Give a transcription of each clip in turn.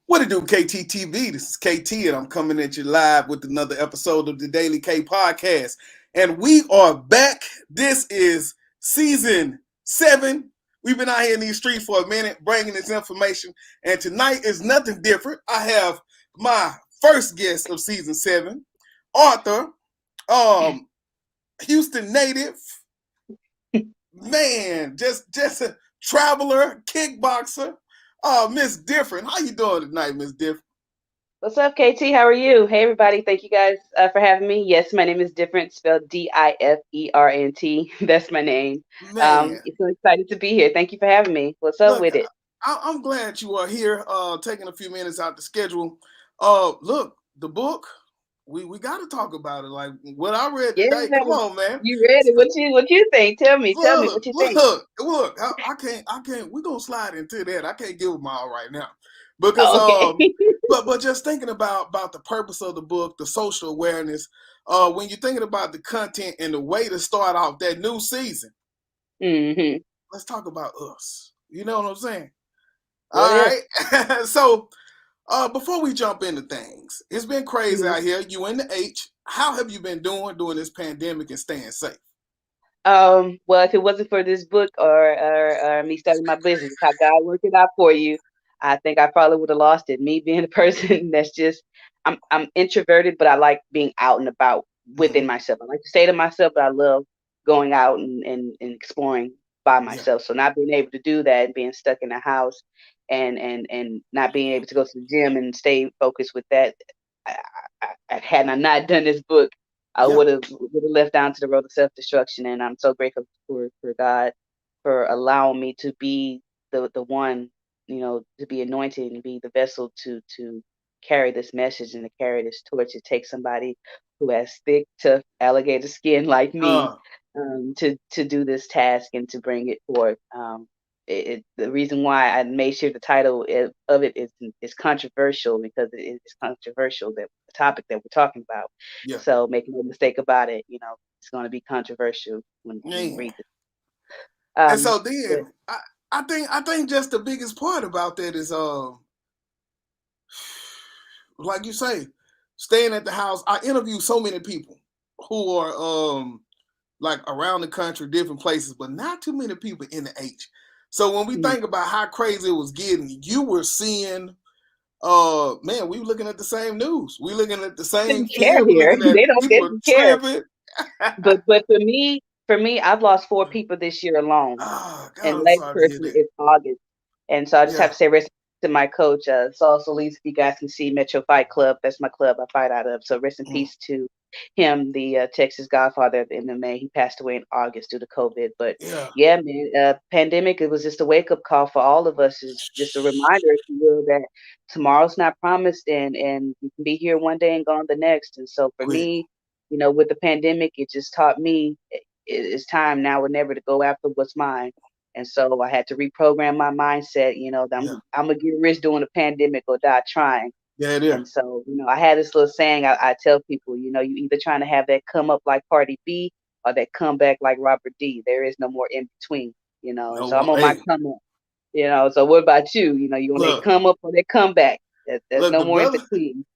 What it do, KTTV? This is KT, and I'm coming at you live with another episode of the Daily K Podcast. And we are back. This is season 7. We've been out here in these streets for a minute bringing this information. And tonight is nothing different. I have my first guest of season 7, Arthur, Houston native, man, just a traveler, kickboxer. Miss Different. How you doing tonight, Miss Different? What's up, KT? How are you? Hey, everybody. Thank you guys for having me. Yes, my name is Different, spelled Diferent. That's my name. Man, So excited to be here. Thank you for having me. What's up look, with it? I'm glad you are here, taking a few minutes out the schedule. Look, the book, we got to talk about it. Like what I read Yeah, today. Come on, man. you ready? What you think? Tell me Look, what you think. look. I can't. We're gonna slide into that. I can't give them all right now, because Oh, okay. but just thinking about the purpose of the book, the social awareness. When you're thinking about the content and the way to start off that new season, hmm let's talk about us. You know what I'm saying? What All if? right. So, before we jump into things, it's been crazy Mhm. out here. You in the H. How have you been doing during this pandemic and staying safe? Well, if it wasn't for this book or me starting my business, how God worked it out for you, I think I probably would have lost it. Me being a person that's just, I'm introverted, but I like being out and about within Mm-hmm. myself. I like to stay to myself, but I love going out and exploring by Yeah. myself. So not being able to do that and being stuck in the house and not being able to go to the gym and stay focused with that, I, had I not done this book, I Yeah. would have left down to the road of self destruction. And I'm so grateful for God for allowing me to be the one, to be anointed and be the vessel to carry this message and to carry this torch. It takes somebody who has thick, tough alligator skin like me, Uh. to do this task and to bring it forth. The reason why I made sure the title of it is controversial because it is controversial, that the topic that we're talking about. Yeah. So make no mistake about it, it's going to be controversial when you Man. read this. And Um, so but then I think just the biggest part about that is like you say, staying at the house. I interview so many people who are like around the country, different places, but not too many people in the H. So when we mm, think about how crazy it was getting, you were seeing, man, we were looking at the same news. We looking at the same didn't care fear. We're here. looking at They don't people didn't care. tripping. But for me, I've lost 4 people this year alone, Oh and God, the I'm latest sorry to hear person that. is August. And so I just have Yeah. to say rest to my coach, Saul Solis. If you guys can see Metro Fight Club, that's my club I fight out of. So rest in Mm, peace to him, the Texas Godfather of MMA. He passed away in August due to COVID. But yeah. yeah, man, pandemic. It was just a wake up call for all of us. Is just a reminder, if you will, that tomorrow's not promised, and you can be here one day and gone the next. And so for Quick. me, with the pandemic, it just taught me it's time now or never to go after what's mine. And so I had to reprogram my mindset, that Yeah. I'm gonna get rich during the pandemic or die trying. Yeah, it is. And so, I had this little saying I tell people, you either trying to have that come up like Cardi B or that come back like Robert D. There is no more in between. And so No, I'm on my hey, come up. So what about you? You on that look, come up or that come back? There's look, no the more in brother, between.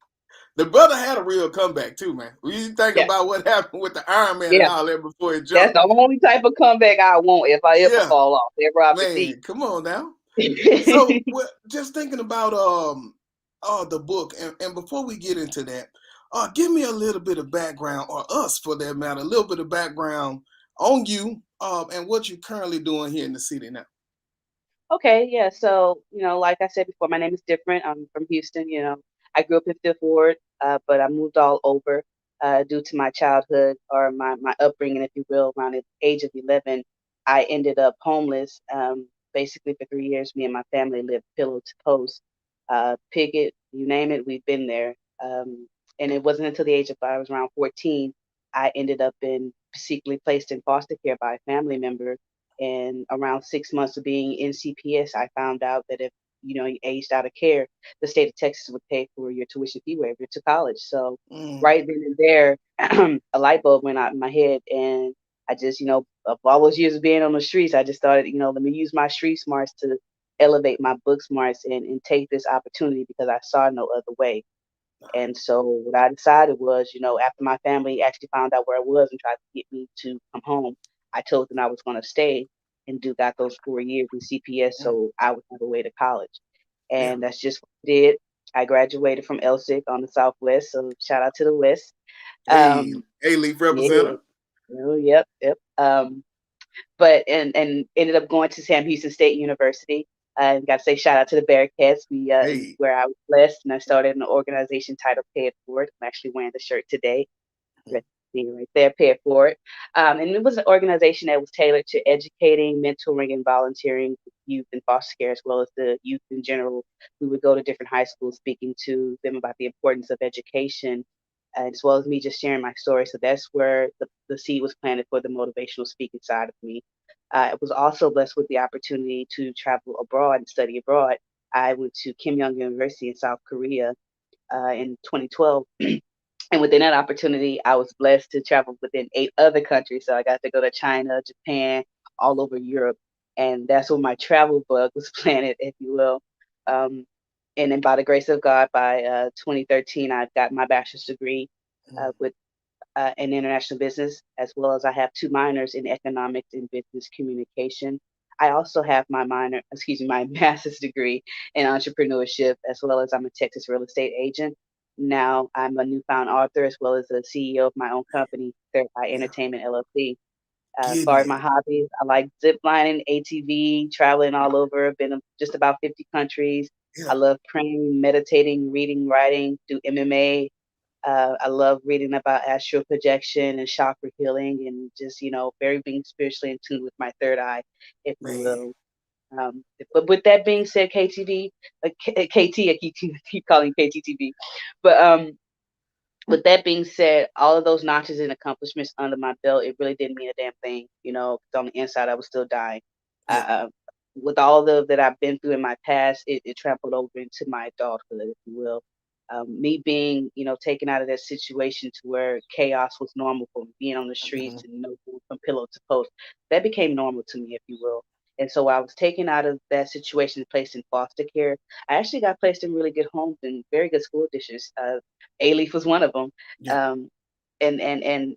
the brother had a real comeback too, man. When you think Yeah, about what happened with the Iron Man and yeah. all that before he That's jumped. the only type of comeback I want if I ever Yeah, fall off. That Robert D. man, come on now. So, well, just thinking about the book, and before we get into that, give me a little bit of background, or us for that matter, a little bit of background on you, and what you're currently doing here in the city now. Okay, yeah. So, like I said before, my name is Different. I'm from Houston. I grew up in Fifth Ward, but I moved all over due to my childhood or my upbringing, if you will. Around the age of 11, I ended up homeless. Basically, for 3 years, me and my family lived pillow to post, picket, you name it, we've been there. And it wasn't until the age of I was around 14, I ended up in secretly placed in foster care by a family member, and around 6 months of being in CPS, I found out that if you aged out of care, the state of Texas would pay for your tuition fee waiver to college. So Mm, right then and there, a light bulb went out in my head, and I just, of all those years of being on the streets, I just started, let me use my street smarts to elevate my book smarts and take this opportunity because I saw no other way. And so what I decided was, after my family actually found out where I was and tried to get me to come home, I told them I was going to stay and do got those 4 years in CPS Mm. so I would have a way to college. Yeah. And that's just what I did. I graduated from LSIC on the Southwest, so shout out to the West. Hey, Um, A-Leaf yeah, representative. yep, yep. But and ended up going to Sam Houston State University. I got to say shout out to the Bearcats. Hey. Where I was blessed, and I started an organization titled Pay It Forward. I'm actually wearing the shirt today. Mm. See right there, Pay It Forward. And it was an organization that was tailored to educating, mentoring, and volunteering with youth in foster care, as well as the youth in general. We would go to different high schools, speaking to them about the importance of education, as well as me just sharing my story. So that's where the seed was planted for the motivational speaking side of me. I was also blessed with the opportunity to travel abroad and study abroad. I went to Kim Young University in South Korea in 2012. And within that opportunity, I was blessed to travel within 8 other countries. So I got to go to China, Japan, all over Europe. And that's where my travel bug was planted, if you will. Um, and then by the grace of God, by 2013, I got my bachelor's degree Mm. with in international business, as well as I have 2 minors in economics and business communication. I also have my master's degree in entrepreneurship, as well as I'm a Texas real estate agent. Now I'm a newfound author, as well as the CEO of my own company, Third Eye Yeah. Entertainment LLC. As Getting far as it. my hobbies, I like zip lining, ATV, traveling all over. Been to just about 50 countries. I Yeah. love praying, meditating, reading, writing, do MMA. I love reading about astral projection and chakra healing and just, very being spiritually in tune with my third eye, if you Man. will. But with that being said, KTV, KT, I keep calling KTTV. But with that being said, all of those notches and accomplishments under my belt, it really didn't mean a damn thing. 'Cause on the inside, I was still dying. Yeah. Uh, with all that I've been through in my past, it trampled over into my adulthood, if you will. Me being, taken out of that situation to where chaos was normal for me, being on the Mhm. streets and going from pillow to post, that became normal to me, if you will. And so I was taken out of that situation, placed in foster care. I actually got placed in really good homes and very good school districts. A-Leaf was one of them. Yeah. Um, and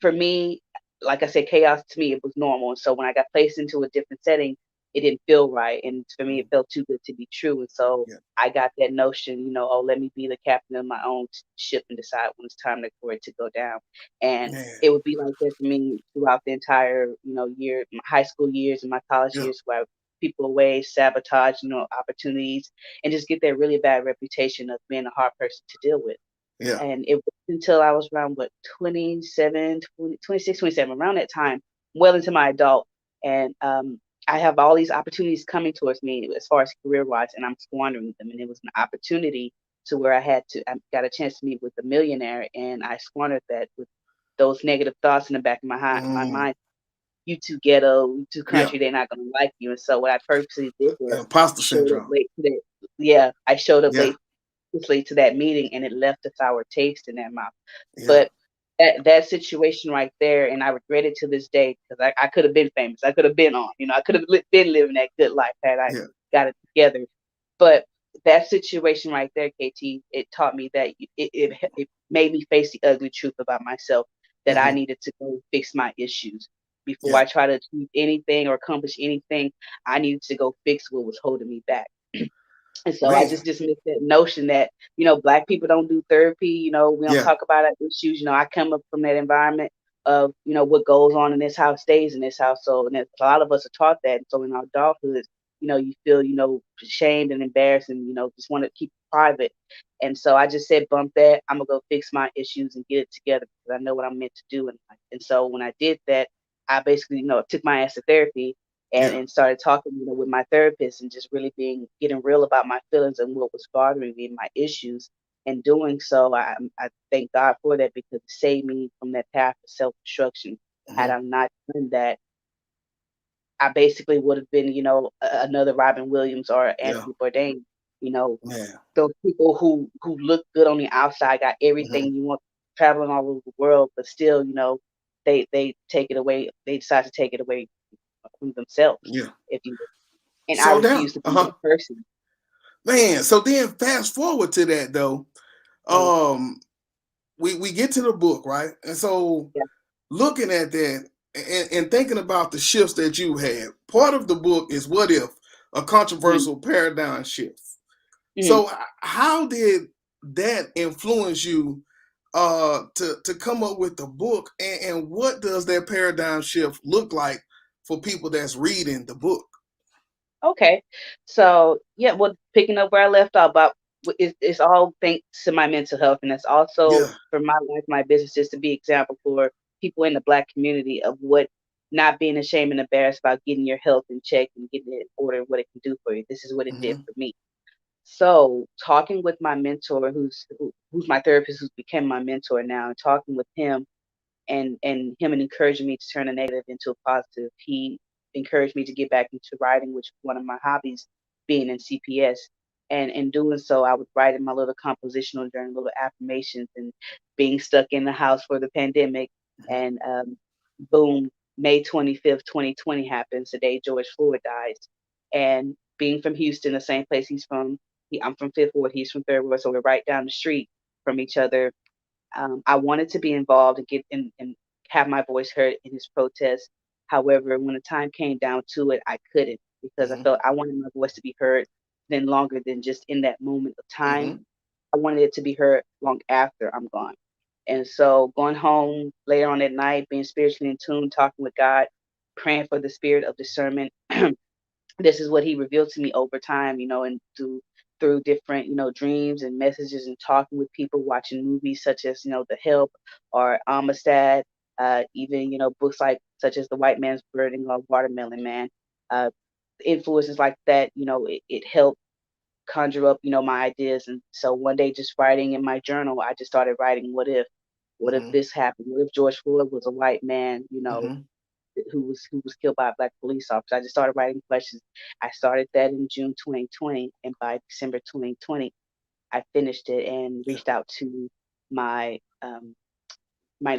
for me, like I said, chaos to me it was normal. And so when I got placed into a different setting, it didn't feel right, and for me, it Mm. felt too good to be true. And so Yeah. I got that notion, oh, let me be the captain of my own ship and decide when it's time for it to go down. And Man. it would be like that for me throughout the entire, year, my high school years and my college Yeah. years, where I would people away, sabotage, opportunities, and just get that really bad reputation of being a hard person to deal with. Yeah. And it wasn't until I was around, what, 27, 20, 26, 27, around that time, well into my adult. And I have all these opportunities coming towards me as far as career wise, and I'm squandering them. And it was an opportunity to where I got a chance to meet with a millionaire, and I squandered that with those negative thoughts in the back of my Mm. mind. You too ghetto, you too Yeah. country, they're not gonna like you. And so what I purposely did was Imposter showed up syndrome. late to that. Yeah, I showed up Yeah. late to that meeting, and it left a sour taste in their mouth. Yeah. But that situation right there, and I regret it to this day because I could have been famous. I could have been on. I could have been living that good life had I Yeah. got it together. But that situation right there, KT, it taught me that it made me face the ugly truth about myself that I Hmm. needed to go fix my issues before Yeah. I try to achieve anything or accomplish anything. I needed to go fix what was holding me back. And so I Man. just dismiss that notion that, black people don't do therapy, we don't Yeah. talk about our issues. I come up from that environment of, what goes on in this house stays in this house. So and a lot of us are taught that. And so in our adulthood, you feel, ashamed and embarrassed and, just want to keep it private. And so I just said, bump that. I'm gonna go fix my issues and get it together because I know what I'm meant to do in life. And so when I did that, I basically, took my ass to therapy Yeah. and started talking, with my therapist and just really getting real about my feelings and what was bothering me and my issues. And doing so, I thank God for that because it saved me from that path of self destruction. Had Hmm. I not done that, I basically would have been, another Robin Williams or Yeah. Anthony Bourdain. You know, Man. those people who look good on the outside, got Hmm. everything you want, traveling all over the world, but still, they take it away. They decide to take it away from themselves, Yeah. if you will. and I So down. refuse to be Uh-huh. that person. Man, so then fast forward to that though. Uh, Um we get to the book, right? And so yeah. looking at that and thinking about the shifts that you had, part of the book is what if a Mm-hmm. controversial paradigm shift. Mm-hmm. So how did that influence you to come up with the book and what does that paradigm shift look like for people that's reading the book? Okay. So yeah, well, picking up where I left off, about it's all thanks to my mental health, and it's also Yeah. for my life, my business, just to be example for people in the Black community of what not being ashamed and embarrassed about getting your health in check and getting it in order, and what it can do for you. This is what it did Mm-hmm. for me. So talking with my mentor, who's my therapist, who's became my mentor now, and talking with him and him and encouraging me to turn a negative into a positive. He encouraged me to get back into writing, which was one of my hobbies, being in CPS. And in doing so, I would write in my little compositional journal, little affirmations, and being stuck in the house for the pandemic. Mm-hmm. And boom, May 25th, 2020 happens, the day George Floyd dies. And being from Houston, the same place he's from, I'm from Fifth Ward, he's from Third Ward, so we're right down the street from each other. I wanted to be involved and get and have my voice heard in his protest. However, when the time came down to it, I couldn't because I Mm-hmm. felt I wanted my voice to be heard then longer than just in that moment of time. Mm-hmm. I wanted it to be heard long after I'm gone. And so going home later on at night, being spiritually in tune, talking with God, praying for the spirit of discernment, this is what he revealed to me over time, and through different, dreams and messages and talking with people, watching movies such as, The Help or Amistad, even, books like such as The White Man's Burden or Watermelon Man. Uh, Influences like that, it helped conjure up, my ideas. And so one day just writing in my journal, I just started writing, what if Mm-hmm. this happened? What if George Floyd was a white man, Mm-hmm. who was killed by a black police officer. I just started writing questions. I started that in June 2020, and by December 2020, I finished it and Yeah. reached out to my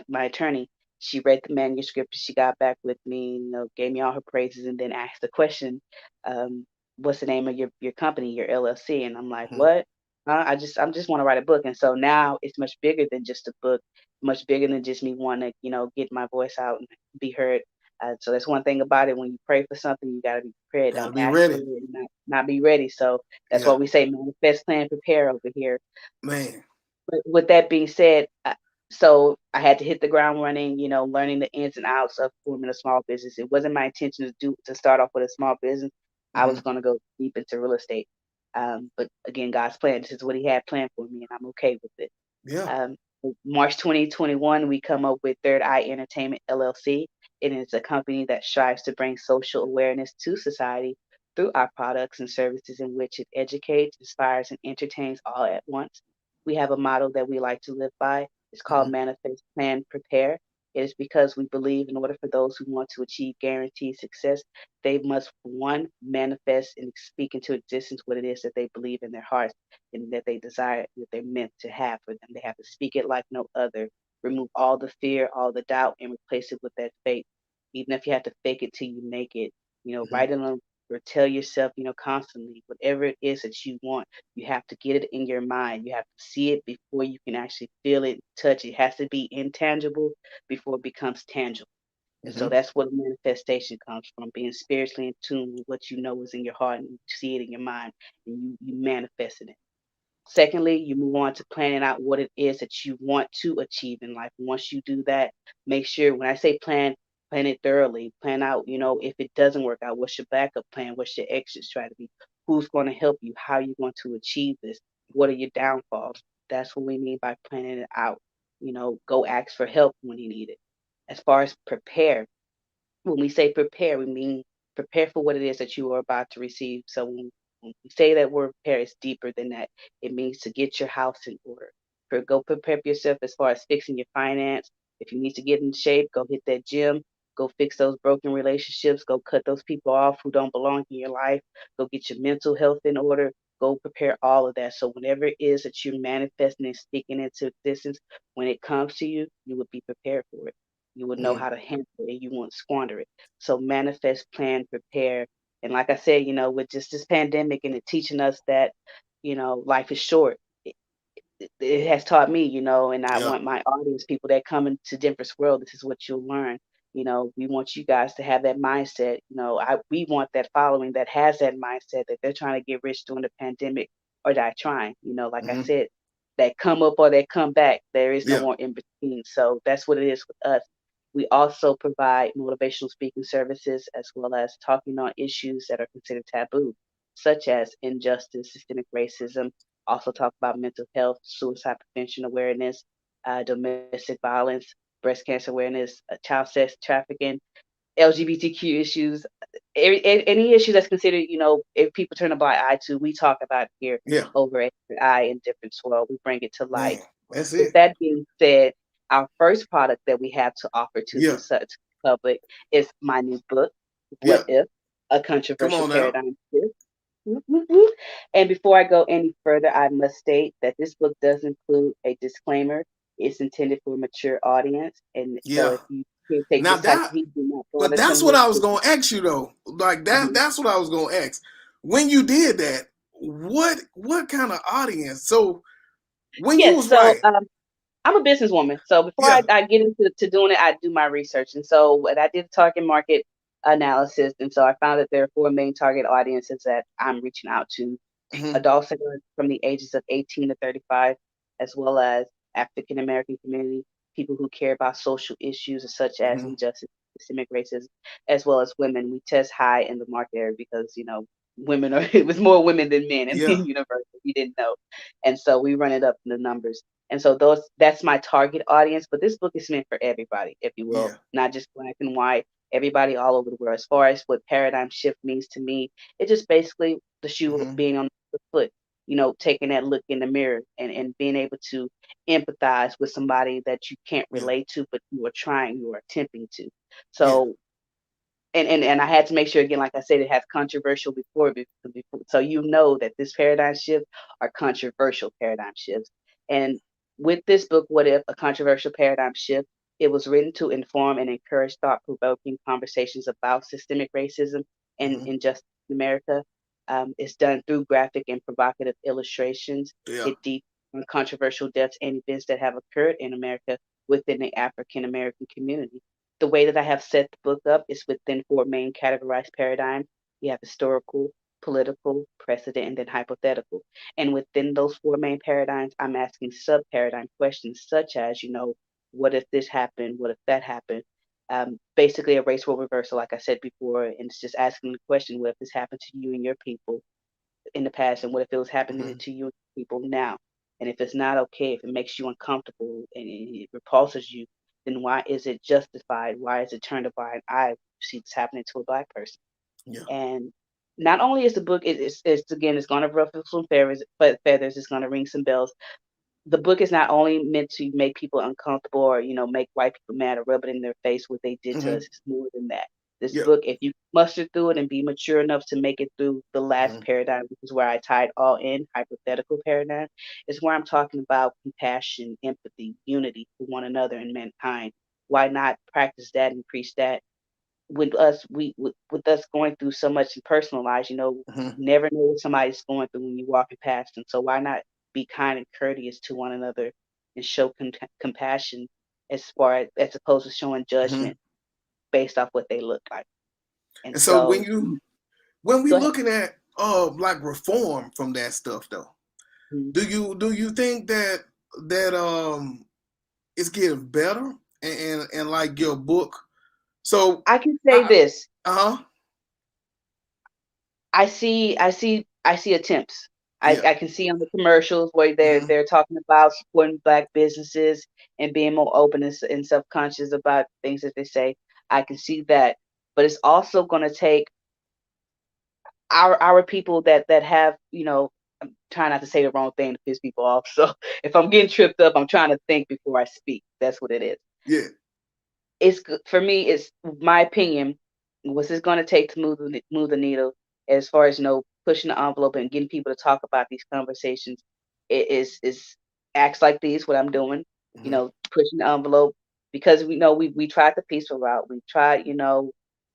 my attorney. She read the manuscript. She got back with me, gave me all her praises, and then asked the question, um, "What's the name of your company, your LLC?" And I'm like, Mm-hmm. "What? I just want to write a book." And so now it's much bigger than just a book, much bigger than just me wanting to, get my voice out and be heard. So that's one thing about it. When you pray for something, you got to be prepared. Gotta Don't be ask for ready. it and not be ready. So that's Yeah. why we say manifest, plan, prepare over here. Man. But with that being said, so I had to hit the ground running, learning the ins and outs of forming a small business. It wasn't my intention to start off with a small business. I Mm-hmm. was going to go deep into real estate. But again, God's plan. This is what He had planned for me, and I'm okay with it. Yeah. Um, March 2021, we come up with Third Eye Entertainment LLC. It is a company that strives to bring social awareness to society through our products and services in which it educates, inspires, and entertains all at once. We have a motto that we like to live by. It's called Mm-hmm. Manifest, Plan, Prepare. It is because we believe in order for those who want to achieve guaranteed success, they must, one, manifest and speak into existence what it is that they believe in their hearts and that they desire, that they're meant to have for them. They have to speak it like no other, remove all the fear, all the doubt, and replace it with that faith. Even if you have to fake it till you make it, Mm-hmm. write it on or tell yourself, constantly, whatever it is that you want, you have to get it in your mind. You have to see it before you can actually feel it, touch it. It has to be intangible before it becomes tangible. And so Mm-hmm. that's where the manifestation comes from, being spiritually in tune with what you know is in your heart and you see it in your mind and you manifest it. Secondly, you move on to planning out what it is that you want to achieve in life. Once you do that, make sure when I say plan it thoroughly. Plan out, if it doesn't work out, what's your backup plan? What's your exit strategy? Who's going to help you? How are you going to achieve this? What are your downfalls? That's what we mean by planning it out. Go ask for help when you need it. As far as prepare, when we say prepare, we mean prepare for what it is that you are about to receive. So when we say that word prepare, it's deeper than that. It means to get your house in order. Go prepare yourself as far as fixing your finance. If you need to get in shape, go hit that gym. Go fix those broken relationships. Go cut those people off who don't belong in your life. Go get your mental health in order. Go prepare all of that. So whenever it is that you're manifesting and speaking into existence, when it comes to you, you will be prepared for it. You would know Mm-hmm. how to handle it and you won't squander it. So manifest, plan, prepare. And like I said, with just this pandemic and it teaching us that, life is short. It has taught me, and I Yeah. want my audience, people that come into Denver's world, this is what you'll learn. We want you guys to have that mindset. We want that following that has that mindset that they're trying to get rich during the pandemic or die trying. Like I Hmm. said, that come up or that come back, there is no Yeah. more in between. So that's what it is with us. We also provide motivational speaking services as well as talking on issues that are considered taboo, such as injustice, systemic racism, also talk about mental health, suicide prevention awareness, domestic violence, breast cancer awareness, child sex trafficking, LGBTQ issues, any issue that's considered, if people turn a blind eye to, we talk about here Yeah. over at I in Different Swirl. We bring it to Man, light. that's With it. that being said, our first product that we have to offer to Yeah. the public is my new book, Yeah. What If? A Come Controversial on now. Paradigm Shift. Whoop, whoop, whoop. And before I go any further, I must state that this book does include a disclaimer. It's intended for a mature audience, and so Yeah. if you can't take Now this type that, of heat, do not go but under that's some what of I was this. gonna ask you though. Like that, Mhm. that's what I was gonna ask. When you did that, what kind of audience? So when you Yes, was so right, I'm a businesswoman. So before yeah. I get into doing it, I do my research. And so when I did target market analysis, and so I found that there are four main target audiences that I'm reaching out to: Hmm. adults that are from the ages of 18 to 35, as well as African American community, people who care about social issues such as Hmm. injustice, systemic racism, as well as women. We test high in the market area because, women are, it was more women than men in, Yeah. in university. We didn't know. And so we run it up in the numbers. And so that's my target audience. But this book is meant for everybody, if you will, Yeah. not just black and white, everybody all over the world. As far as what paradigm shift means to me, it's just basically the shoe Hmm. being on the foot, taking that look in the mirror and being able to empathize with somebody that you can't Yeah. relate to, but you are attempting to. Yeah. So, and I had to make sure again, like I said, it has controversial before, so that this paradigm shift are controversial paradigm shifts. And with this book, What If? A Controversial Paradigm Shift, it was written to inform and encourage thought-provoking conversations about systemic racism and Hmm. injustice in America. It's done through graphic and provocative illustrations. Yeah. It deep on controversial deaths and events that have occurred in America within the African American community. The way that I have set the book up is within four main categorized paradigms. You have historical, political, precedent, and then hypothetical. And within those four main paradigms, I'm asking sub paradigm questions such as, what if this happened? What if that happened? Basically, a race role reversal, like I said before, and it's just asking the question: what if this happened to you and your people in the past, and what if it was happening Hmm. to you and people now? And if it's not okay, if it makes you uncomfortable and it repulses you, then why is it justified? Why is it turned a blind eye? You see this happening to a black person. Yeah. And not only is the book, it's again, it's going to ruffle some feathers, it's going to ring some bells. The book is not only meant to make people uncomfortable or make white people mad or rub it in their face what they did to Hmm. us. It's more than that. This Yeah. book, if you muster through it and be mature enough to make it through the last Hmm. paradigm, which is where I tied all in, hypothetical paradigm, is where I'm talking about compassion, empathy, unity for one another and mankind. Why not practice that and preach that with us? With us going through so much in personal lives, Hmm. you never know what somebody's going through when you're walking past them. So why not be kind and courteous to one another and show compassion as opposed to showing Hmm. judgment based off what they look like. And And so so, when we go ahead. looking at like reform from that stuff though, Mhm. do you think that it's getting better and like your book? So I can say I this: uh-huh. I see attempts. I, Yeah. I can see on the commercials where they're Hmm. they're talking about supporting black businesses and being more open and self conscious about things that they say. I can see that, but it's also going to take our people that have, I'm trying not to say the wrong thing to piss people off. So if I'm getting tripped up, I'm trying to think before I speak. That's what it is. Yeah. It's good for me. It's my opinion. What's it going to take to move the needle as far as pushing the envelope and getting people to talk about these conversations? It is acts like these. What I'm doing, Hmm. pushing the envelope because we know we tried the peaceful route. We tried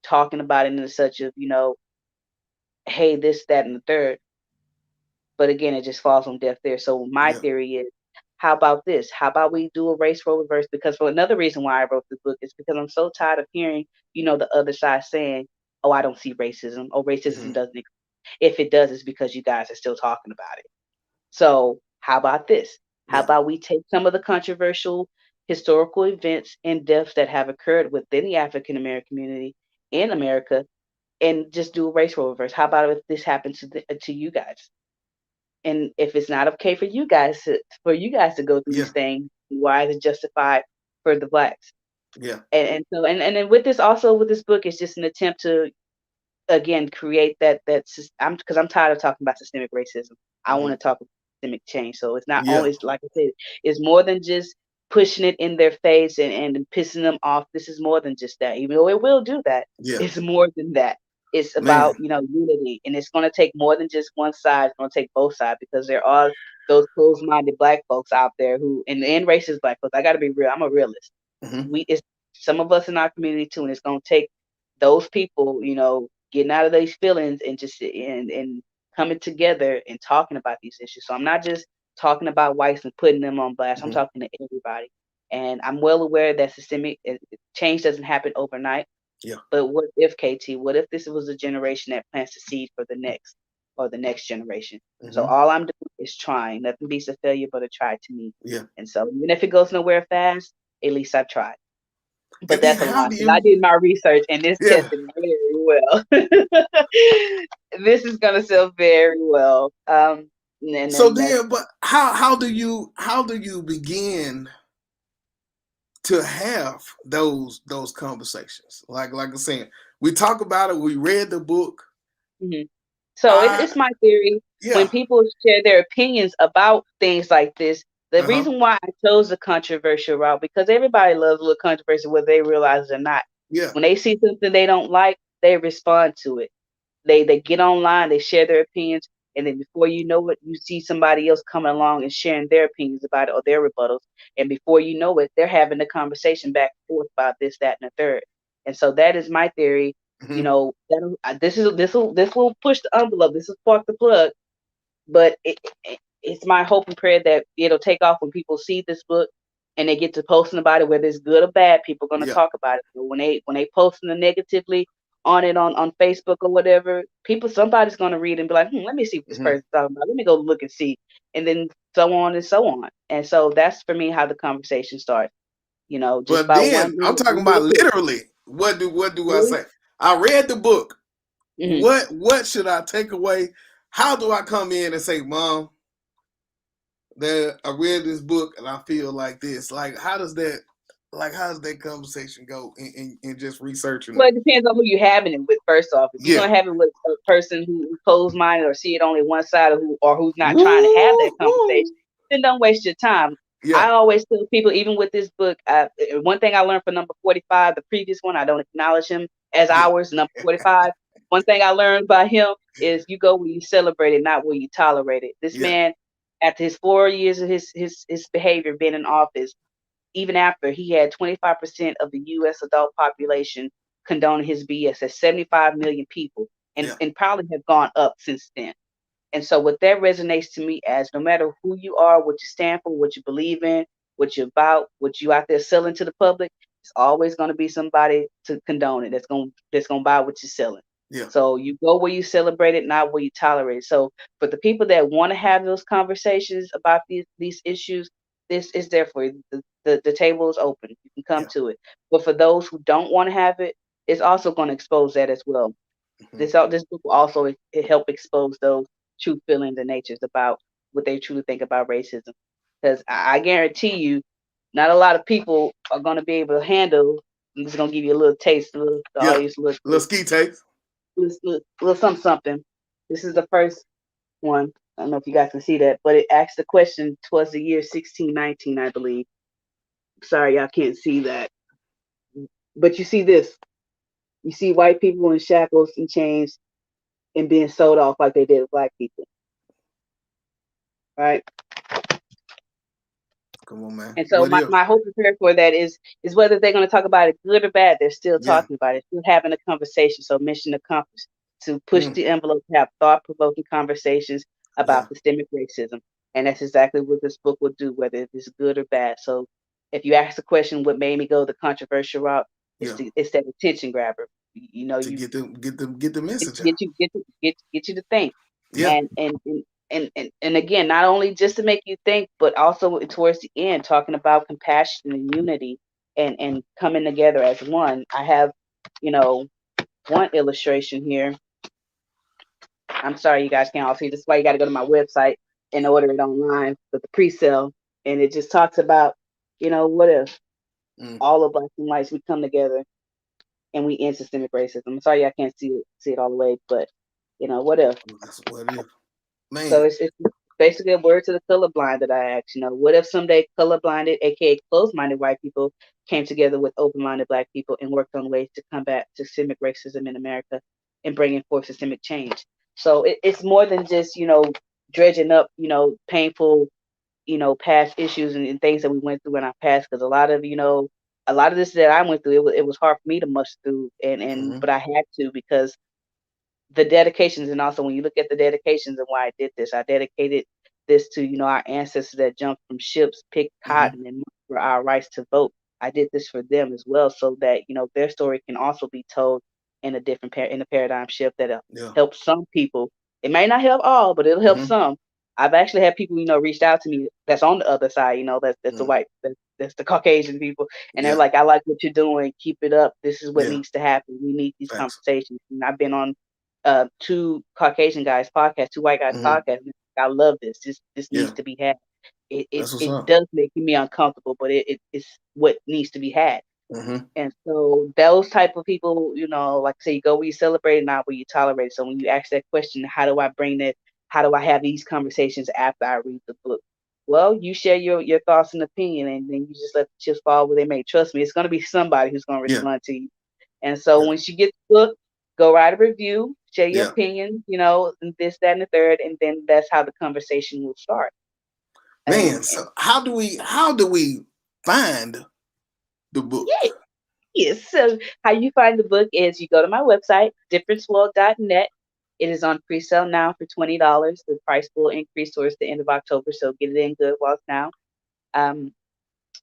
talking about it in such of hey, this, that, and the third. But again, it just falls on deaf ears. So my Yeah. theory is, how about this? How about we do a race role reverse? Because for another reason why I wrote this book is because I'm so tired of hearing, the other side saying, "Oh, I don't see racism. Oh, racism Hmm. doesn't exist." If it does, it's because you guys are still talking about it. So how about this? How Yeah. about we take some of the controversial historical events and deaths that have occurred within the African American community in America and just do a race role reverse? How about if this happens to you guys? And if it's not okay for you guys to go through Yeah. these things, why is it justified for the blacks? Yeah. And then with this, also with this book, it's just an attempt to again create I'm because I'm tired of talking about systemic racism. I want Hmm. to talk about systemic change. So it's not Yeah. only, it's like I said, it's more than just pushing it in their face and pissing them off. This is more than just that, even though it will do that. Yeah. It's more than that. It's about, Man. unity, and it's going to take more than just one side. It's going to take both sides, because there are those closed-minded black folks out there who, and racist black folks. I got to be real. I'm a realist. Hmm. It's some of us in our community too, and it's going to take those people, getting out of these feelings and just and coming together and talking about these issues. So I'm not just talking about whites and putting them on blast. I'm Hmm. talking to everybody, and I'm well aware that systemic change doesn't happen overnight. Yeah. But what if, KT? What if this was a generation that plants the seed for the next generation? So Hmm. all I'm doing is trying. Nothing beats a failure but a try to me. Yeah. And so even if it goes nowhere fast, at least I've tried. But And then that's a how lie, do because I you? did my research and this Yeah. tested very well. This is gonna sell very well. And So then that's then, but how do you begin to have those conversations? Like I said, we talk about it. We read the book. mhm. So I it's my theory, when Yeah. people share their opinions about things like this. The Uh huh. reason why I chose the controversial route, because everybody loves a little controversy, whether they realize it or not. Yeah. When they see something they don't like, they respond to it. They get online, they share their opinions, and then before you know it, you see somebody else coming along and sharing their opinions about it or their rebuttals, and before you know it, they're having a conversation back and forth about this, that, and the third. And so that is my theory. Hmm. This will push the envelope. This will spark the plug, but it's my hope and prayer that it'll take off when people see this book and they get to posting about it, whether it's good or bad. People are going to Yeah. talk about it. But when they posting the negatively on it on Facebook or whatever, somebody's going to read and be like, let me see what this Hmm. person's talking about. Let me go look and see, and then so on and so on. And so that's for me how the conversation starts. Just But by then one I'm little, talking one about little clip. literally. What do I Really? say? I read the book. Hmm. What should I take away? How do I come in and say, Mom, that I read this book and I feel like this? How does that conversation go in just researching Well, it? it depends on who you're having it with. First off, if you're Yeah. gonna have it with a person who's closed minded or see it only one side, or who's not trying to have that Woo conversation, woo. then don't waste your time. Yeah. I always tell people, even with this book, one thing I learned from number 45, the previous one, I don't acknowledge him as Yeah. ours. Number 45. One thing I learned by him is you go where you celebrate it, not where you tolerate it. This Yeah. man, after his 4 years of his behavior being in office, even after he had 25% of the U.S. adult population condoning his BS, that's 75 million people, and, Yeah. and probably have gone up since then. And so what that resonates to me as, no matter who you are, what you stand for, what you believe in, what you're about, what you out there selling to the public, it's always going to be somebody to condone it that's going to buy what you're selling. Yeah. So you go where you celebrate it, not where you tolerate it. So for the people that want to have those conversations about these issues, this is there for you. The table is open. You can come Yeah. to it. But for those who don't want to have it, it's also going to expose that as well. Hmm. This book will also help expose those true feelings and natures about what they truly think about racism. Because I guarantee you, not a lot of people are going to be able to handle. I'm just going to give you a little taste, the Yeah. audience, a little Little taste, ski takes. little something, something. This is the first one. I don't know if you guys can see that, but it asks the question towards the year 1619, I believe. Sorry, y'all can't see that. But you see this. You see white people in shackles and chains and being sold off like they did with black people, right? Come on, man. And so What my, if? my hope and prayer for that is whether they're going to talk about it good or bad, they're still Yeah. talking about it, still having a conversation. So mission accomplished. to push Mm. the envelope, to have thought provoking conversations Yeah. about systemic racism. And that's exactly what this book will do, whether it's good or bad. So if you ask the question, what made me go the controversial route, Yeah. it's that attention grabber. You know, To you get the get message out. get you get you to think, Yeah. and again, not only just to make you think, but also towards the end, talking about compassion and unity, and coming together as one. I have, you know, one illustration here. I'm sorry, you guys can't all see. This is why you got to go to my website and order it online with the pre-sale. And it just talks about, what if Mm. all of us and whites we come together and we end systemic racism. I'm sorry I can't see it all the way, but what if? That's what it is. So Man. it's basically a word to the colorblind that I asked. What if someday colorblinded, aka closed-minded white people came together with open-minded black people and worked on ways to combat systemic racism in America and bringing forth systemic change? So it's more than just dredging up painful past issues and things that we went through in our past, because a lot of this that I went through, it was hard for me to mush through, and Hmm. but I had to, because the dedications, and also when you look at the dedications and why I did this, I dedicated this to our ancestors that jumped from ships, picked Hmm. cotton, and marched for our rights to vote. I did this for them as well, so that their story can also be told in a different in a paradigm shift that Yeah. help some people. It may not help all, but it'll help Hmm. some. I've actually had people reached out to me that's on the other side, that's the Mm. white, that's the Caucasian people, and they're Yeah. like, I like what you're doing, keep it up. This is what Yeah. needs to happen. We need these Thanks. conversations. And I've been on two Caucasian guys podcast, two white guys Hmm. podcast. I love this. This needs Yeah. to be had. It it, That's what's it up. does make me uncomfortable, but it's what needs to be had. Hmm. And so those type of people, like I say, you go where you celebrate, not where you tolerate. So when you ask that question, how do I bring that? How do I have these conversations after I read the book? Well, you share your thoughts and opinion, and then you just let the chips fall where they may. Trust me, it's going to be somebody who's going to Yeah. respond to you. And so Yeah. once you get the book, go write a review, share your Yeah. opinion, and this, that, and the third, and then that's how the conversation will start. Man. And So how do we find the book? yeah, yes. So how you find the book is you go to my website, differenceworld.net. It is on pre-sale now for $20. The price will increase towards the end of October, so get it in good while it's now. Um,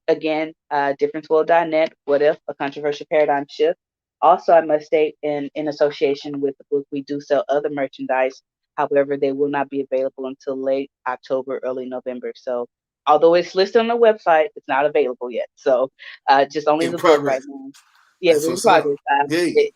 Again, differenceworld.net. What if a controversial paradigm shift? Also, I must state, in association with the book, we do sell other merchandise. However, they will not be available until late October, early November. So, although it's listed on the website, it's not available yet. So, just only In the book right progress. now. Yeah, That's we're in what's up. progress. Hey.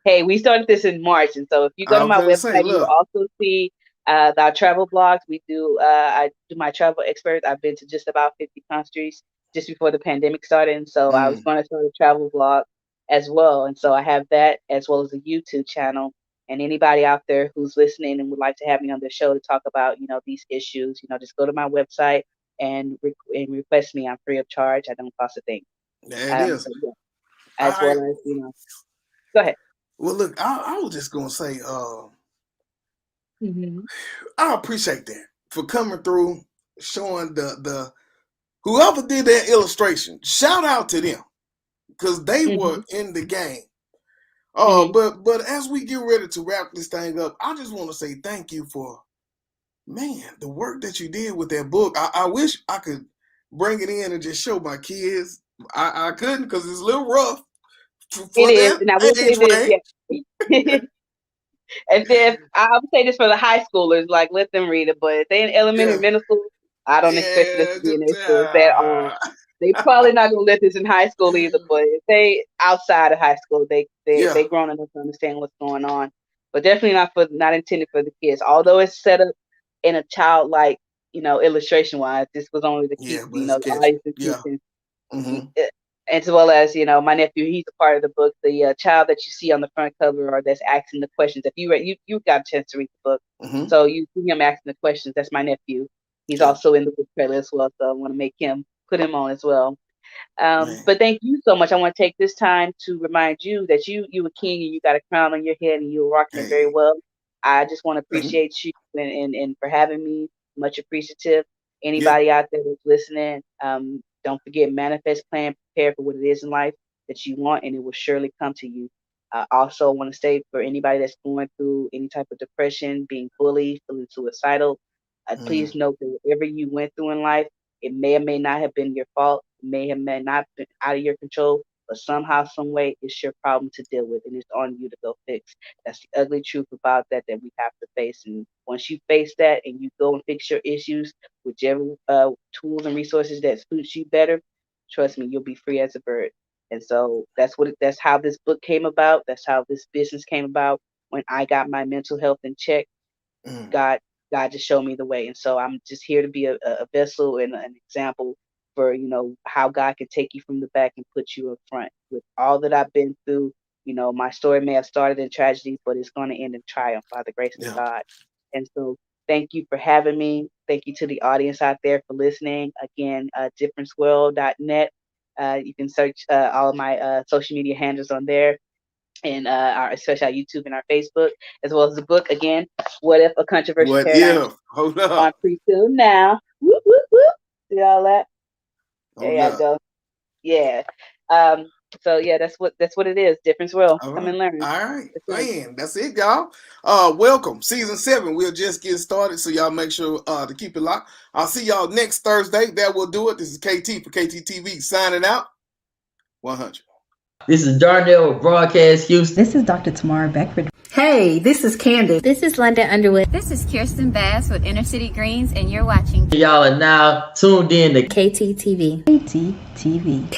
Hey, we started this in March, and so if you go I to was my gonna say, website, you will look. also see our travel blogs. We do. I do my travel experts. I've been to just about 50 countries just before the pandemic started, and so I was Mm. going to start a travel blog as well. And so I have that as well as a YouTube channel. And anybody out there who's listening and would like to have me on the show to talk about these issues, just go to my website and request me. I'm free of charge. I don't cost a thing. There it is. But yeah, All as right. well as go ahead. Well, look, I was just gonna say, Hmm. I appreciate that for coming through, showing the whoever did that illustration. Shout out to them because they were Hmm. in the game. Hmm. But as we get ready to wrap this thing up, I just want to say thank you for, man, the work that you did with that book. I wish I could bring it in and just show my kids. I couldn't because it's a little rough It for is, that and I will say age this, range. yeah. And then I would say this for the high schoolers, like let them read it. But if they in elementary, Yeah, middle school, I don't expect this yeah, to be in their schools at all. They probably not gonna let this in high school either. But if they outside of high school, yeah, they grown enough to understand what's going on. But definitely not intended for the kids. Although it's set up in a childlike, illustration wise, this was only to keep yeah, but it's catchy. audience Yeah. attention, Mm-hmm. as well as my nephew. He's a part of the book. The child that you see on the front cover, or that's asking the questions. If you read, you got a chance to read the book, Mm-hmm. so you see him asking the questions. That's my nephew. He's Yeah, also in the book trailer as well, so I want to put him on as well. man. But thank you so much. I want to take this time to remind you that you a king, and you got a crown on your head, and you're rocking it very Hey, well. I just want to thank you. appreciate you, and for having me. Much appreciative. Yeah, Anybody out there that's listening, don't forget, manifest, plan, prepare for what it is in life that you want, and it will surely come to you. I also want to say for anybody that's going through any type of depression, being bullied, feeling suicidal, please note that whatever you went through in life, it may or may not have been your fault, may not been out of your control, but somehow, some way, it's your problem to deal with, and it's on you to go fix. That's the ugly truth about that we have to face. And once you face that and you go and fix your issues, whichever tools and resources that suits you better, trust me, you'll be free as a bird. And so that's how this book came about. That's how this business came about. When I got my mental health in check, God just showed me the way. And so I'm just here to be a vessel and an example for, how God can take you from the back and put you in front. With all that I've been through, my story may have started in tragedy, but it's going to end in triumph by the grace of God. And so thank you for having me. Thank you to the audience out there for listening. Again, differenceworld.net. You can search all of my social media handles on there, and especially our YouTube and our Facebook, as well as the book. Again, What If? A Controversial Paradigm Hold up. on pre-film now. Whoop, whoop, whoop. See all that? There I go. Yeah. So yeah, that's what it is. Difference World. Come and learn. All right, man, that's it, y'all. Welcome, season 7. We'll just get started, so y'all make sure to keep it locked. I'll see y'all next Thursday. That will do it. This is KT for KTTV signing out. 100. This is Darnell with Broadcast Houston. This is Dr. Tamara Beckford. Hey, this is Candace. This is London Underwood. This is Kirsten Bass with Inner City Greens, and you're watching. Y'all are now tuned in to KTTV. KTTV.